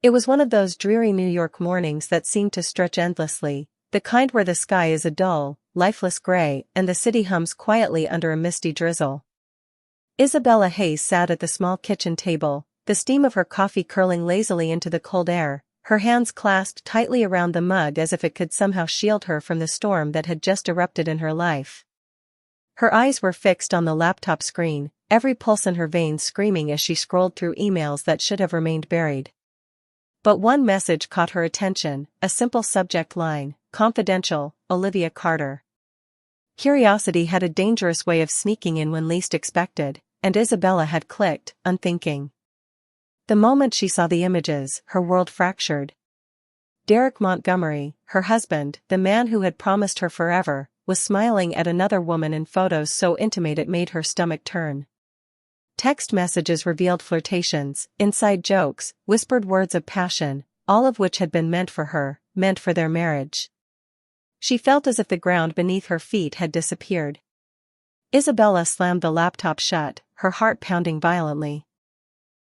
It was one of those dreary New York mornings that seemed to stretch endlessly, the kind where the sky is a dull, lifeless gray and the city hums quietly under a misty drizzle. Isabella Hayes sat at the small kitchen table, the steam of her coffee curling lazily into the cold air, her hands clasped tightly around the mug as if it could somehow shield her from the storm that had just erupted in her life. Her eyes were fixed on the laptop screen, every pulse in her veins screaming as she scrolled through emails that should have remained buried. But one message caught her attention, a simple subject line, "Confidential, Olivia Carter." Curiosity had a dangerous way of sneaking in when least expected, and Isabella had clicked, unthinking. The moment she saw the images, her world fractured. Derek Montgomery, her husband, the man who had promised her forever, was smiling at another woman in photos so intimate it made her stomach turn. Text messages revealed flirtations, inside jokes, whispered words of passion, all of which had been meant for her, meant for their marriage. She felt as if the ground beneath her feet had disappeared. Isabella slammed the laptop shut, her heart pounding violently.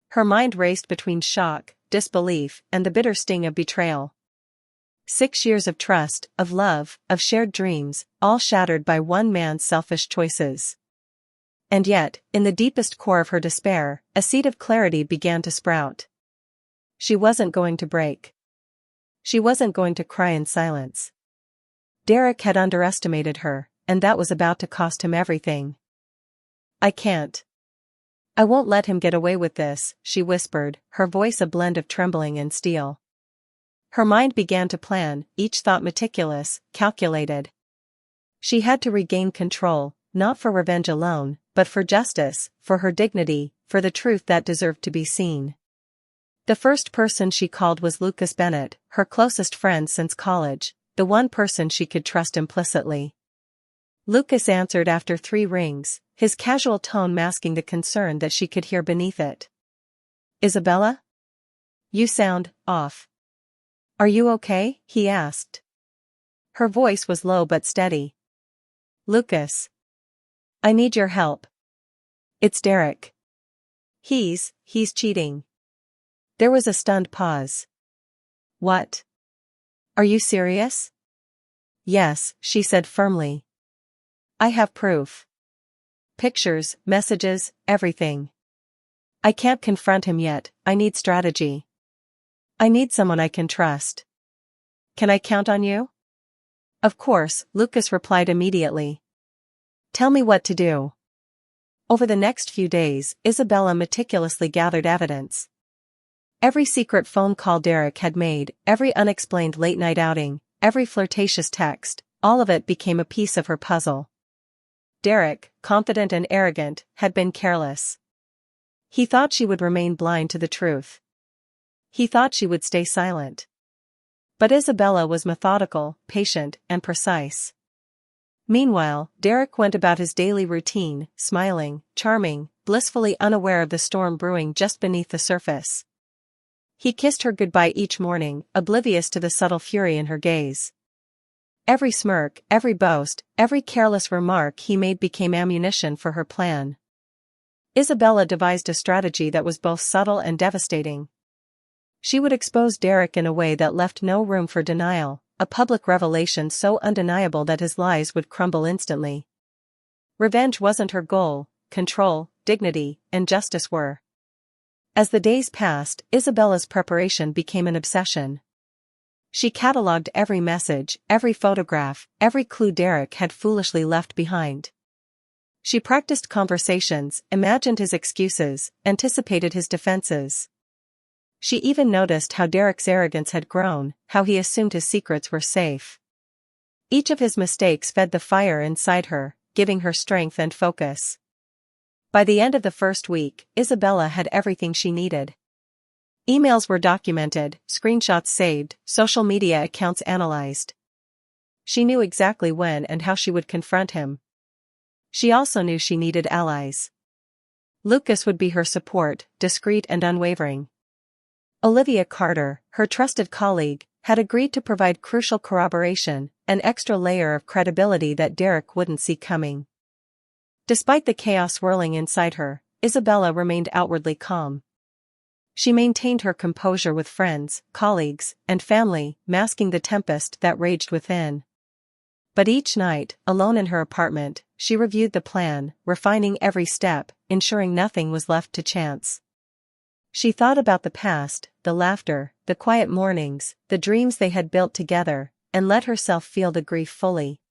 Her mind raced between shock, disbelief, and the bitter sting of betrayal. 6 years of trust, of love, of shared dreams, all shattered by one man's selfish choices. And yet, in the deepest core of her despair, a seed of clarity began to sprout. She wasn't going to break. She wasn't going to cry in silence. Derek had underestimated her, and that was about to cost him everything. "I can't. I won't let him get away with this," she whispered, her voice a blend of trembling and steel. Her mind began to plan, each thought meticulous, calculated. She had to regain control, not for revenge alone, but for justice, for her dignity, for the truth that deserved to be seen. The first person she called was Lucas Bennett, her closest friend since college, the one person she could trust implicitly. Lucas answered after 3 rings, his casual tone masking the concern that she could hear beneath it. "Isabella? You sound off. Are you okay?" he asked. Her voice was low but steady. "Lucas. I need your help. It's Derek. He's cheating." There was a stunned pause. "What? Are you serious?" "Yes," she said firmly. "I have proof. Pictures, messages, everything. I can't confront him yet, I need strategy. I need someone I can trust. Can I count on you?" "Of course," Lucas replied immediately. "Tell me what to do." Over the next few days, Isabella meticulously gathered evidence. Every secret phone call Derek had made, every unexplained late-night outing, every flirtatious text, all of it became a piece of her puzzle. Derek, confident and arrogant, had been careless. He thought she would remain blind to the truth. He thought she would stay silent. But Isabella was methodical, patient, and precise. Meanwhile, Derek went about his daily routine, smiling, charming, blissfully unaware of the storm brewing just beneath the surface. He kissed her goodbye each morning, oblivious to the subtle fury in her gaze. Every smirk, every boast, every careless remark he made became ammunition for her plan. Isabella devised a strategy that was both subtle and devastating. She would expose Derek in a way that left no room for denial, a public revelation so undeniable that his lies would crumble instantly. Revenge wasn't her goal, control, dignity, and justice were. As the days passed, Isabella's preparation became an obsession. She catalogued every message, every photograph, every clue Derek had foolishly left behind. She practiced conversations, imagined his excuses, anticipated his defenses. She even noticed how Derek's arrogance had grown, how he assumed his secrets were safe. Each of his mistakes fed the fire inside her, giving her strength and focus. By the end of the first week, Isabella had everything she needed. Emails were documented, screenshots saved, social media accounts analyzed. She knew exactly when and how she would confront him. She also knew she needed allies. Lucas would be her support, discreet and unwavering. Olivia Carter, her trusted colleague, had agreed to provide crucial corroboration, an extra layer of credibility that Derek wouldn't see coming. Despite the chaos swirling inside her, Isabella remained outwardly calm. She maintained her composure with friends, colleagues, and family, masking the tempest that raged within. But each night, alone in her apartment, she reviewed the plan, refining every step, ensuring nothing was left to chance. She thought about the past, the laughter, the quiet mornings, the dreams they had built together, and let herself feel the grief fully.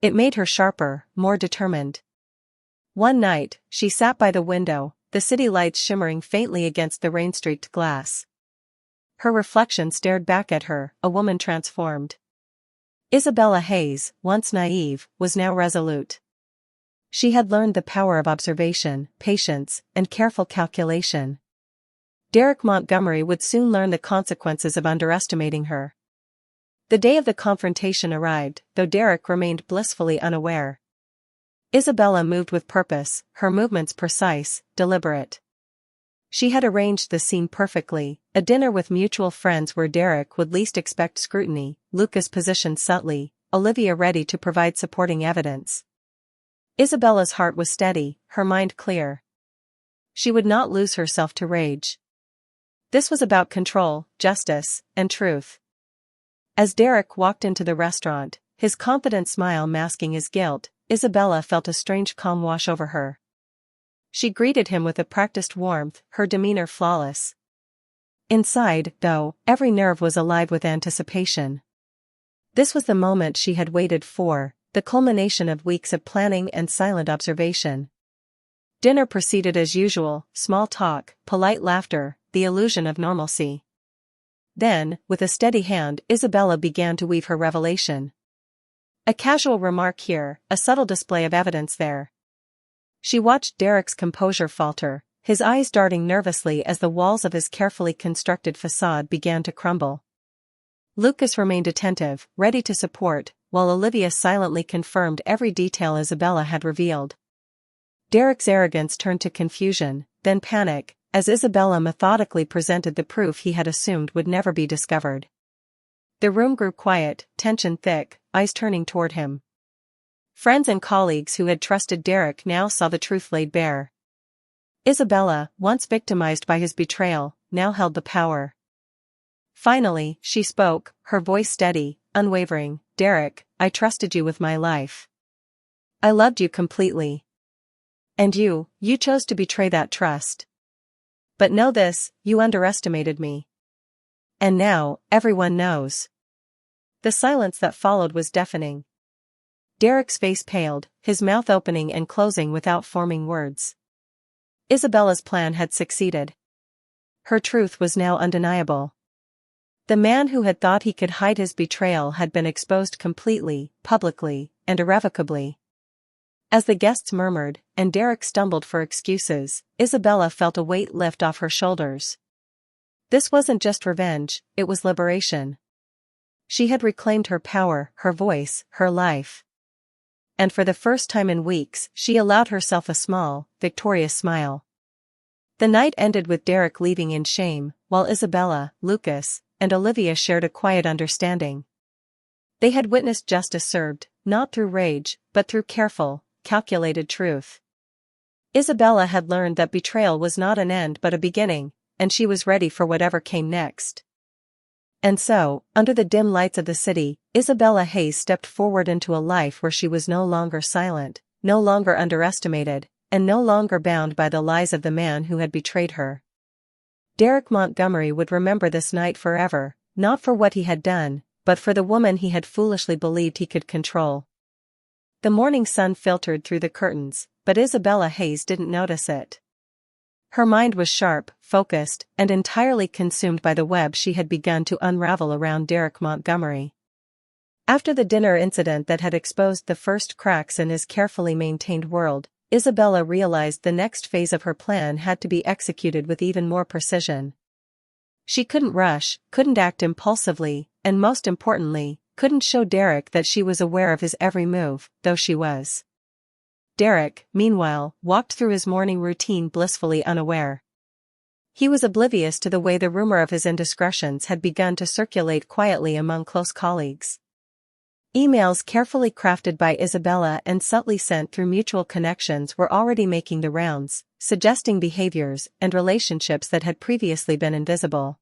It made her sharper, more determined. One night, she sat by the window, the city lights shimmering faintly against the rain-streaked glass. Her reflection stared back at her, a woman transformed. Isabella Hayes, once naive, was now resolute. She had learned the power of observation, patience, and careful calculation. Derek Montgomery would soon learn the consequences of underestimating her. The day of the confrontation arrived, though Derek remained blissfully unaware. Isabella moved with purpose, her movements precise, deliberate. She had arranged the scene perfectly, a dinner with mutual friends where Derek would least expect scrutiny, Lucas positioned subtly, Olivia ready to provide supporting evidence. Isabella's heart was steady, her mind clear. She would not lose herself to rage. This was about control, justice, and truth. As Derek walked into the restaurant, his confident smile masking his guilt, Isabella felt a strange calm wash over her. She greeted him with a practiced warmth, her demeanor flawless. Inside, though, every nerve was alive with anticipation. This was the moment she had waited for, the culmination of weeks of planning and silent observation. Dinner proceeded as usual, small talk, polite laughter, the illusion of normalcy. Then, with a steady hand, Isabella began to weave her revelation. A casual remark here, a subtle display of evidence there. She watched Derek's composure falter, his eyes darting nervously as the walls of his carefully constructed facade began to crumble. Lucas remained attentive, ready to support, while Olivia silently confirmed every detail Isabella had revealed. Derek's arrogance turned to confusion, then panic, as Isabella methodically presented the proof he had assumed would never be discovered. The room grew quiet, tension thick, eyes turning toward him. Friends and colleagues who had trusted Derek now saw the truth laid bare. Isabella, once victimized by his betrayal, now held the power. Finally, she spoke, her voice steady, unwavering. "Derek, I trusted you with my life. I loved you completely. And you chose to betray that trust. But know this, you underestimated me. And now, everyone knows." The silence that followed was deafening. Derek's face paled, his mouth opening and closing without forming words. Isabella's plan had succeeded. Her truth was now undeniable. The man who had thought he could hide his betrayal had been exposed completely, publicly, and irrevocably. As the guests murmured, and Derek stumbled for excuses, Isabella felt a weight lift off her shoulders. This wasn't just revenge, it was liberation. She had reclaimed her power, her voice, her life. And for the first time in weeks, she allowed herself a small, victorious smile. The night ended with Derek leaving in shame, while Isabella, Lucas, and Olivia shared a quiet understanding. They had witnessed justice served, not through rage, but through careful, calculated truth. Isabella had learned that betrayal was not an end but a beginning, and she was ready for whatever came next. And so, under the dim lights of the city, Isabella Hayes stepped forward into a life where she was no longer silent, no longer underestimated, and no longer bound by the lies of the man who had betrayed her. Derek Montgomery would remember this night forever, not for what he had done, but for the woman he had foolishly believed he could control. The morning sun filtered through the curtains, but Isabella Hayes didn't notice it. Her mind was sharp, focused, and entirely consumed by the web she had begun to unravel around Derek Montgomery. After the dinner incident that had exposed the first cracks in his carefully maintained world, Isabella realized the next phase of her plan had to be executed with even more precision. She couldn't rush, couldn't act impulsively, and most importantly, couldn't show Derek that she was aware of his every move, though she was. Derek, meanwhile, walked through his morning routine blissfully unaware. He was oblivious to the way the rumor of his indiscretions had begun to circulate quietly among close colleagues. Emails carefully crafted by Isabella and subtly sent through mutual connections were already making the rounds, suggesting behaviors and relationships that had previously been invisible.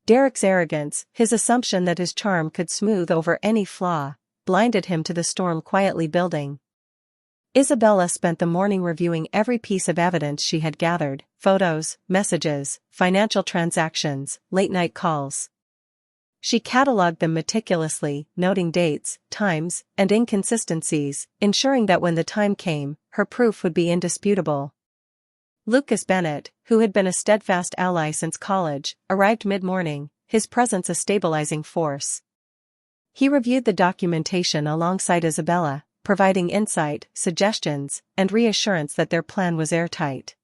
Derek's arrogance, his assumption that his charm could smooth over any flaw, blinded him to the storm quietly building. Isabella spent the morning reviewing every piece of evidence she had gathered: photos, messages, financial transactions, late-night calls. She catalogued them meticulously, noting dates, times, and inconsistencies, ensuring that when the time came, her proof would be indisputable. Lucas Bennett, who had been a steadfast ally since college, arrived mid-morning, his presence a stabilizing force. He reviewed the documentation alongside Isabella, providing insight, suggestions, and reassurance that their plan was airtight.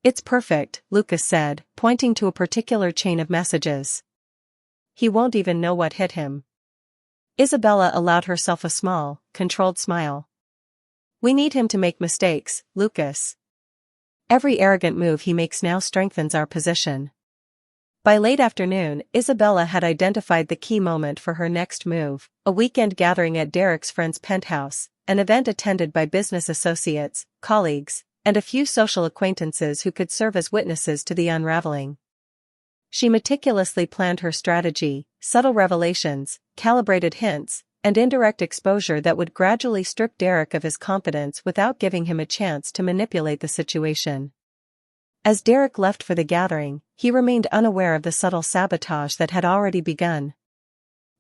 "It's perfect," Lucas said, pointing to a particular chain of messages. "He won't even know what hit him." Isabella allowed herself a small, controlled smile. "We need him to make mistakes, Lucas. Every arrogant move he makes now strengthens our position." By late afternoon, Isabella had identified the key moment for her next move: a weekend gathering at Derek's friend's penthouse, an event attended by business associates, colleagues, and a few social acquaintances who could serve as witnesses to the unraveling. She meticulously planned her strategy: subtle revelations, calibrated hints, and indirect exposure that would gradually strip Derek of his confidence without giving him a chance to manipulate the situation. As Derek left for the gathering, he remained unaware of the subtle sabotage that had already begun.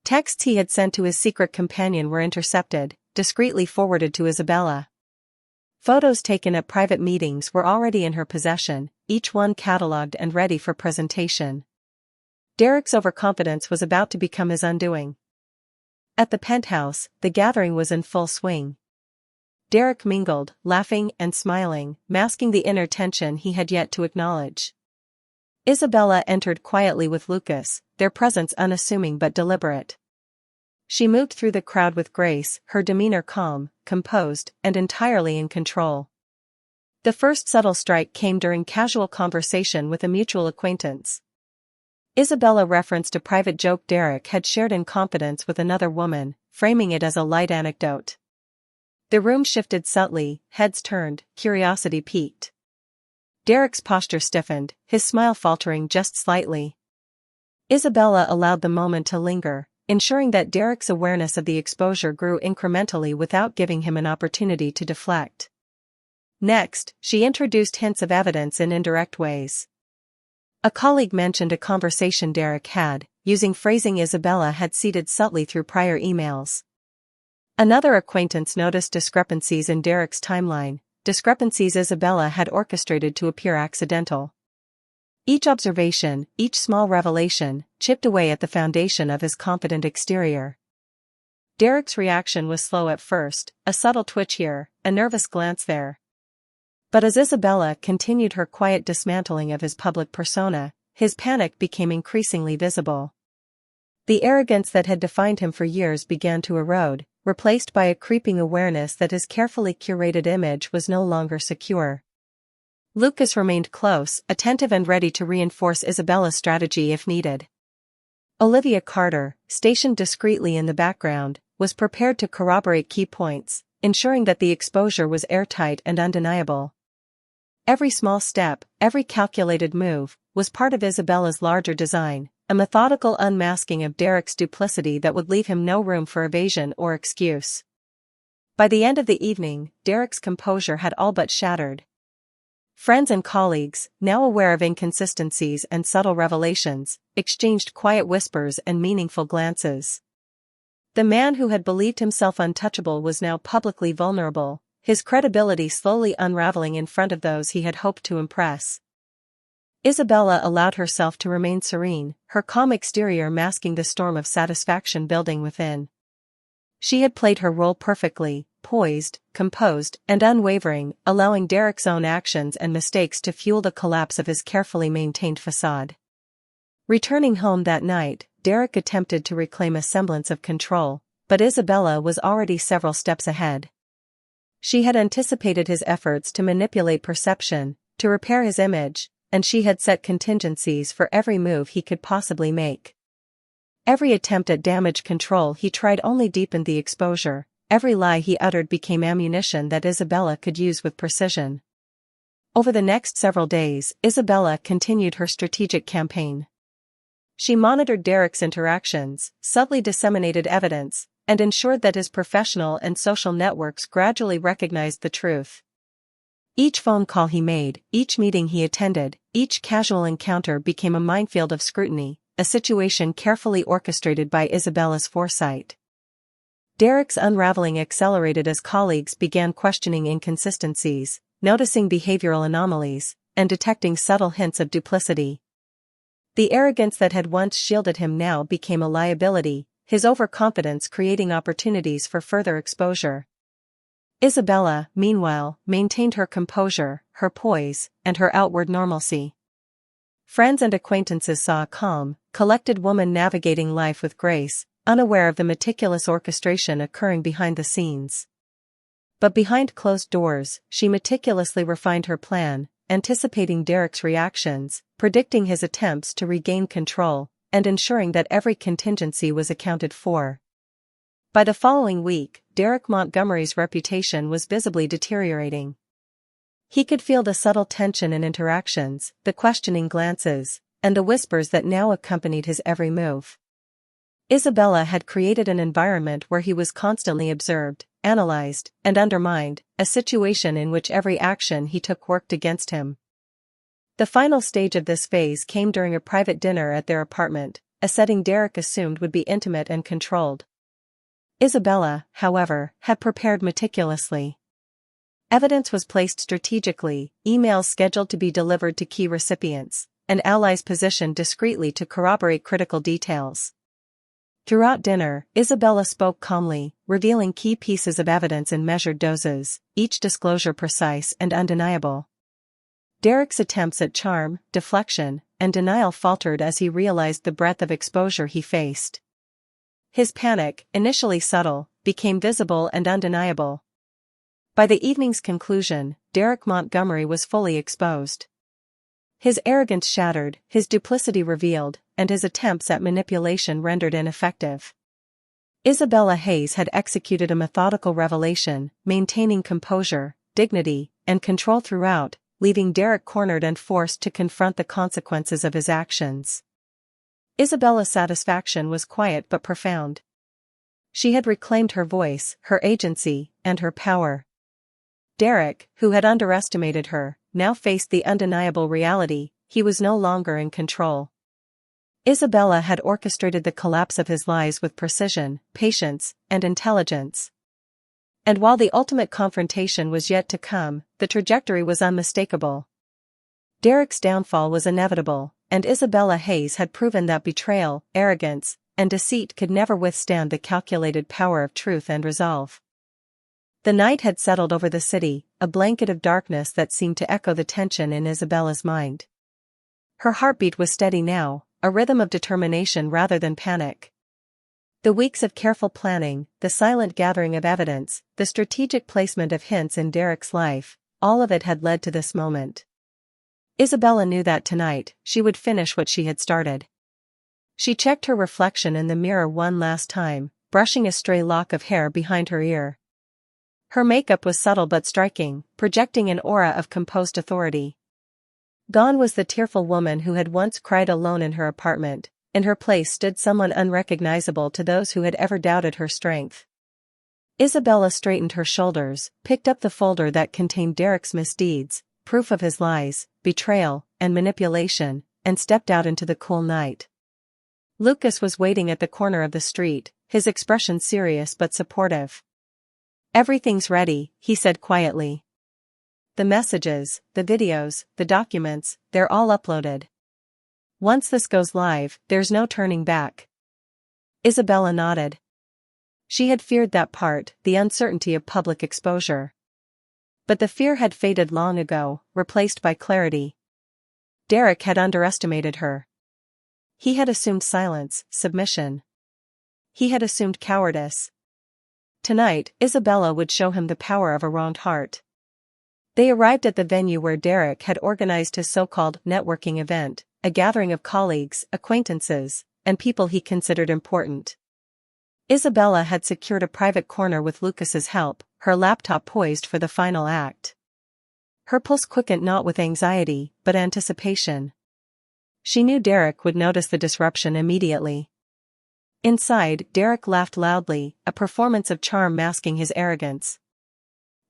Texts he had sent to his secret companion were intercepted, discreetly forwarded to Isabella. Photos taken at private meetings were already in her possession, each one catalogued and ready for presentation. Derek's overconfidence was about to become his undoing. At the penthouse, the gathering was in full swing. Derek mingled, laughing and smiling, masking the inner tension he had yet to acknowledge. Isabella entered quietly with Lucas, their presence unassuming but deliberate. She moved through the crowd with grace, her demeanor calm, composed, and entirely in control. The first subtle strike came during casual conversation with a mutual acquaintance. Isabella referenced a private joke Derek had shared in confidence with another woman, framing it as a light anecdote. The room shifted subtly, heads turned, curiosity piqued. Derek's posture stiffened, his smile faltering just slightly. Isabella allowed the moment to linger, ensuring that Derek's awareness of the exposure grew incrementally without giving him an opportunity to deflect. Next, she introduced hints of evidence in indirect ways. A colleague mentioned a conversation Derek had, using phrasing Isabella had seeded subtly through prior emails. Another acquaintance noticed discrepancies in Derek's timeline, discrepancies Isabella had orchestrated to appear accidental. Each observation, each small revelation, chipped away at the foundation of his confident exterior. Derek's reaction was slow at first, a subtle twitch here, a nervous glance there. But as Isabella continued her quiet dismantling of his public persona, his panic became increasingly visible. The arrogance that had defined him for years began to erode, replaced by a creeping awareness that his carefully curated image was no longer secure. Lucas remained close, attentive and ready to reinforce Isabella's strategy if needed. Olivia Carter, stationed discreetly in the background, was prepared to corroborate key points, ensuring that the exposure was airtight and undeniable. Every small step, every calculated move, was part of Isabella's larger design, a methodical unmasking of Derek's duplicity that would leave him no room for evasion or excuse. By the end of the evening, Derek's composure had all but shattered. Friends and colleagues, now aware of inconsistencies and subtle revelations, exchanged quiet whispers and meaningful glances. The man who had believed himself untouchable was now publicly vulnerable, his credibility slowly unraveling in front of those he had hoped to impress. Isabella allowed herself to remain serene, her calm exterior masking the storm of satisfaction building within. She had played her role perfectly, poised, composed, and unwavering, allowing Derek's own actions and mistakes to fuel the collapse of his carefully maintained facade. Returning home that night, Derek attempted to reclaim a semblance of control, but Isabella was already several steps ahead. She had anticipated his efforts to manipulate perception, to repair his image, and she had set contingencies for every move he could possibly make. Every attempt at damage control he tried only deepened the exposure. Every lie he uttered became ammunition that Isabella could use with precision. Over the next several days, Isabella continued her strategic campaign. She monitored Derek's interactions, subtly disseminated evidence, and ensured that his professional and social networks gradually recognized the truth. Each phone call he made, each meeting he attended, each casual encounter became a minefield of scrutiny, a situation carefully orchestrated by Isabella's foresight. Derek's unraveling accelerated as colleagues began questioning inconsistencies, noticing behavioral anomalies, and detecting subtle hints of duplicity. The arrogance that had once shielded him now became a liability, his overconfidence creating opportunities for further exposure. Isabella, meanwhile, maintained her composure, her poise, and her outward normalcy. Friends and acquaintances saw a calm, collected woman navigating life with grace, unaware of the meticulous orchestration occurring behind the scenes. But behind closed doors, she meticulously refined her plan, anticipating Derek's reactions, predicting his attempts to regain control, and ensuring that every contingency was accounted for. By the following week, Derek Montgomery's reputation was visibly deteriorating. He could feel the subtle tension in interactions, the questioning glances, and the whispers that now accompanied his every move. Isabella had created an environment where he was constantly observed, analyzed, and undermined, a situation in which every action he took worked against him. The final stage of this phase came during a private dinner at their apartment, a setting Derek assumed would be intimate and controlled. Isabella, however, had prepared meticulously. Evidence was placed strategically, emails scheduled to be delivered to key recipients, and allies positioned discreetly to corroborate critical details. Throughout dinner, Isabella spoke calmly, revealing key pieces of evidence in measured doses, each disclosure precise and undeniable. Derek's attempts at charm, deflection, and denial faltered as he realized the breadth of exposure he faced. His panic, initially subtle, became visible and undeniable. By the evening's conclusion, Derek Montgomery was fully exposed. His arrogance shattered, his duplicity revealed, and his attempts at manipulation rendered ineffective. Isabella Hayes had executed a methodical revelation, maintaining composure, dignity, and control throughout, leaving Derek cornered and forced to confront the consequences of his actions. Isabella's satisfaction was quiet but profound. She had reclaimed her voice, her agency, and her power. Derek, who had underestimated her, now faced the undeniable reality: he was no longer in control. Isabella had orchestrated the collapse of his lies with precision, patience, and intelligence. And while the ultimate confrontation was yet to come, the trajectory was unmistakable. Derek's downfall was inevitable, and Isabella Hayes had proven that betrayal, arrogance, and deceit could never withstand the calculated power of truth and resolve. The night had settled over the city, a blanket of darkness that seemed to echo the tension in Isabella's mind. Her heartbeat was steady now, a rhythm of determination rather than panic. The weeks of careful planning, the silent gathering of evidence, the strategic placement of hints in Derek's life, all of it had led to this moment. Isabella knew that tonight, she would finish what she had started. She checked her reflection in the mirror one last time, brushing a stray lock of hair behind her ear. Her makeup was subtle but striking, projecting an aura of composed authority. Gone was the tearful woman who had once cried alone in her apartment. In her place stood someone unrecognizable to those who had ever doubted her strength. Isabella straightened her shoulders, picked up the folder that contained Derek's misdeeds, proof of his lies, betrayal, and manipulation, and stepped out into the cool night. Lucas was waiting at the corner of the street, his expression serious but supportive. "Everything's ready," he said quietly. "The messages, the videos, the documents, they're all uploaded. Once this goes live, there's no turning back." Isabella nodded. She had feared that part, the uncertainty of public exposure. But the fear had faded long ago, replaced by clarity. Derek had underestimated her. He had assumed silence, submission. He had assumed cowardice. Tonight, Isabella would show him the power of a wronged heart. They arrived at the venue where Derek had organized his so-called networking event, a gathering of colleagues, acquaintances, and people he considered important. Isabella had secured a private corner with Lucas's help, her laptop poised for the final act. Her pulse quickened not with anxiety, but anticipation. She knew Derek would notice the disruption immediately. Inside, Derek laughed loudly, a performance of charm masking his arrogance.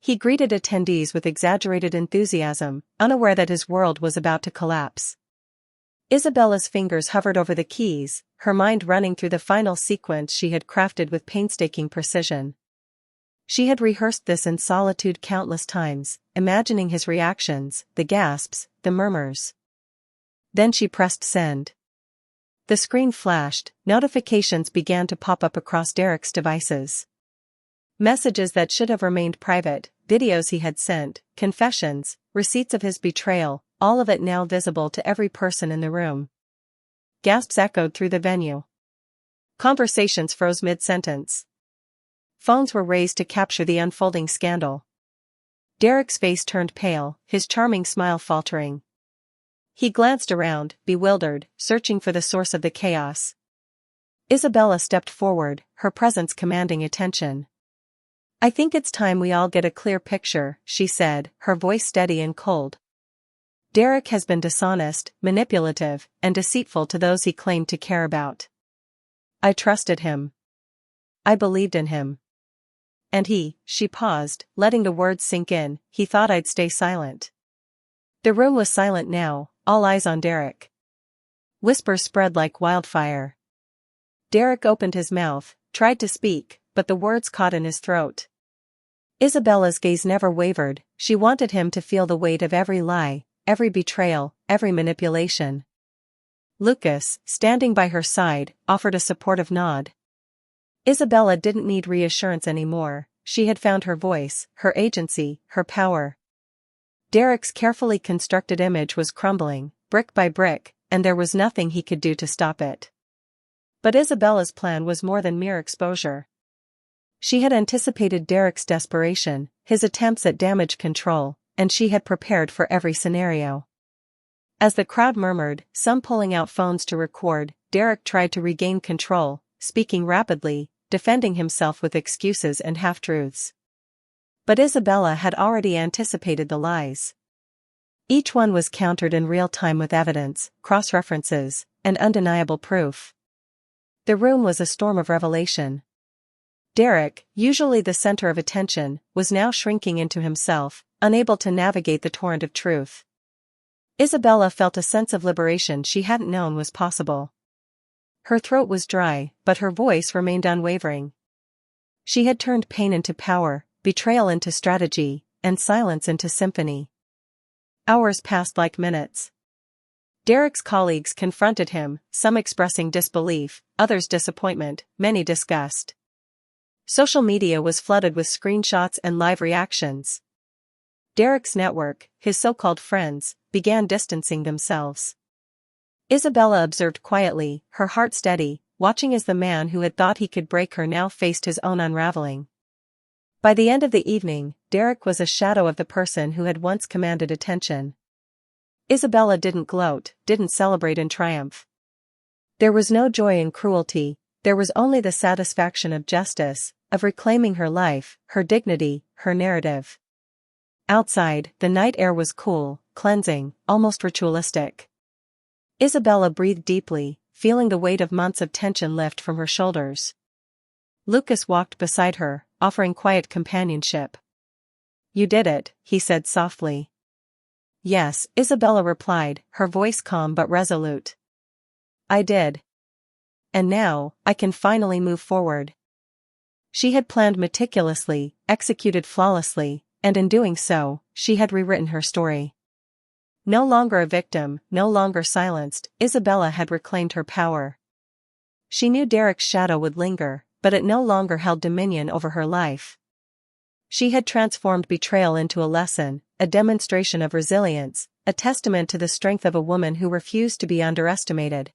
He greeted attendees with exaggerated enthusiasm, unaware that his world was about to collapse. Isabella's fingers hovered over the keys, her mind running through the final sequence she had crafted with painstaking precision. She had rehearsed this in solitude countless times, imagining his reactions, the gasps, the murmurs. Then she pressed send. The screen flashed, notifications began to pop up across Derek's devices. Messages that should have remained private, videos he had sent, confessions, receipts of his betrayal, all of it now visible to every person in the room. Gasps echoed through the venue. Conversations froze mid-sentence. Phones were raised to capture the unfolding scandal. Derek's face turned pale, his charming smile faltering. He glanced around, bewildered, searching for the source of the chaos. Isabella stepped forward, her presence commanding attention. "I think it's time we all get a clear picture," she said, her voice steady and cold. "Derek has been dishonest, manipulative, and deceitful to those he claimed to care about. I trusted him. I believed in him. And she paused, letting the words sink in, he thought I'd stay silent." The room was silent now, all eyes on Derek. Whispers spread like wildfire. Derek opened his mouth, tried to speak, but the words caught in his throat. Isabella's gaze never wavered, she wanted him to feel the weight of every lie, every betrayal, every manipulation. Lucas, standing by her side, offered a supportive nod. Isabella didn't need reassurance anymore, she had found her voice, her agency, her power. Derek's carefully constructed image was crumbling, brick by brick, and there was nothing he could do to stop it. But Isabella's plan was more than mere exposure. She had anticipated Derek's desperation, his attempts at damage control, and she had prepared for every scenario. As the crowd murmured, some pulling out phones to record, Derek tried to regain control, speaking rapidly, defending himself with excuses and half-truths. But Isabella had already anticipated the lies. Each one was countered in real time with evidence, cross-references, and undeniable proof. The room was a storm of revelation. Derek, usually the center of attention, was now shrinking into himself, unable to navigate the torrent of truth. Isabella felt a sense of liberation she hadn't known was possible. Her throat was dry, but her voice remained unwavering. She had turned pain into power, betrayal into strategy, and silence into symphony. Hours passed like minutes. Derek's colleagues confronted him, some expressing disbelief, others disappointment, many disgust. Social media was flooded with screenshots and live reactions. Derek's network, his so-called friends, began distancing themselves. Isabella observed quietly, her heart steady, watching as the man who had thought he could break her now faced his own unraveling. By the end of the evening, Derek was a shadow of the person who had once commanded attention. Isabella didn't gloat, didn't celebrate in triumph. There was no joy in cruelty, there was only the satisfaction of justice, of reclaiming her life, her dignity, her narrative. Outside, the night air was cool, cleansing, almost ritualistic. Isabella breathed deeply, feeling the weight of months of tension lift from her shoulders. Lucas walked beside her, offering quiet companionship. "You did it," he said softly. "Yes," Isabella replied, her voice calm but resolute. "I did. And now, I can finally move forward." She had planned meticulously, executed flawlessly, and in doing so, she had rewritten her story. No longer a victim, no longer silenced, Isabella had reclaimed her power. She knew Derek's shadow would linger, but it no longer held dominion over her life. She had transformed betrayal into a lesson, a demonstration of resilience, a testament to the strength of a woman who refused to be underestimated.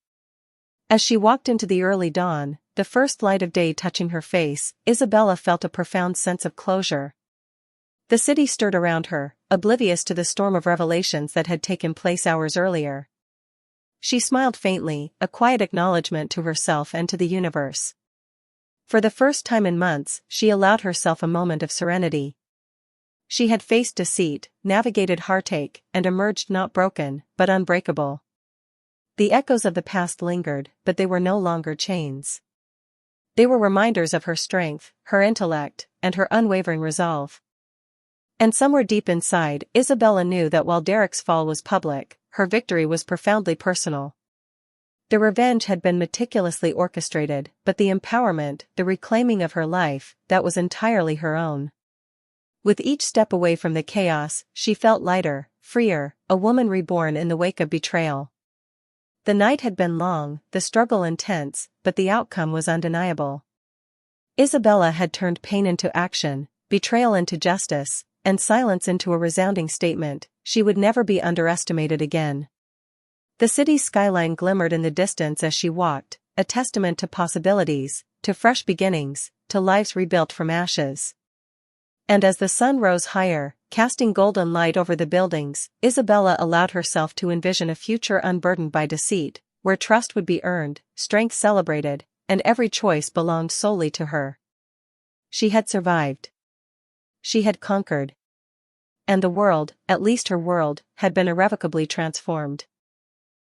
As she walked into the early dawn, the first light of day touching her face, Isabella felt a profound sense of closure. The city stirred around her, oblivious to the storm of revelations that had taken place hours earlier. She smiled faintly, a quiet acknowledgement to herself and to the universe. For the first time in months, she allowed herself a moment of serenity. She had faced deceit, navigated heartache, and emerged not broken, but unbreakable. The echoes of the past lingered, but they were no longer chains. They were reminders of her strength, her intellect, and her unwavering resolve. And somewhere deep inside, Isabella knew that while Derek's fall was public, her victory was profoundly personal. The revenge had been meticulously orchestrated, but the empowerment, the reclaiming of her life, that was entirely her own. With each step away from the chaos, she felt lighter, freer, a woman reborn in the wake of betrayal. The night had been long, the struggle intense, but the outcome was undeniable. Isabella had turned pain into action, betrayal into justice, and silence into a resounding statement: she would never be underestimated again. The city's skyline glimmered in the distance as she walked, a testament to possibilities, to fresh beginnings, to lives rebuilt from ashes. And as the sun rose higher, casting golden light over the buildings, Isabella allowed herself to envision a future unburdened by deceit, where trust would be earned, strength celebrated, and every choice belonged solely to her. She had survived. She had conquered. And the world, at least her world, had been irrevocably transformed.